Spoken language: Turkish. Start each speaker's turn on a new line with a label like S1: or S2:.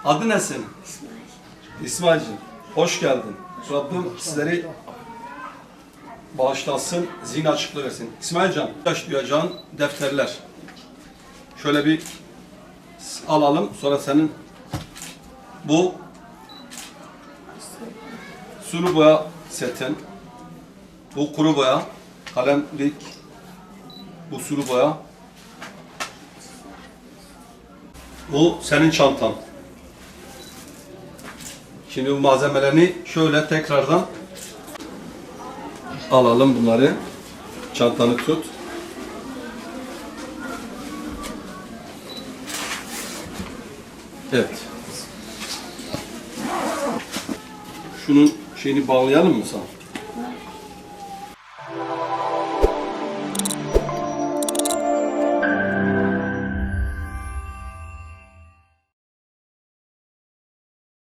S1: Adı ne senin?
S2: İsmail.
S1: İsmail'cim, hoş geldin. Rabbim sizleri bağışlasın, zihin açıklığı versin. İsmailcan, yaş duyacağın defterler. Şöyle bir alalım, sonra senin bu sulu boya setin, bu kuru boya, kalemlik, bu sulu boya, bu senin çantan. Şimdi bu malzemelerini şöyle tekrardan alalım bunları. Çantanı tut. Evet. Şunun şeyini bağlayalım mı sana?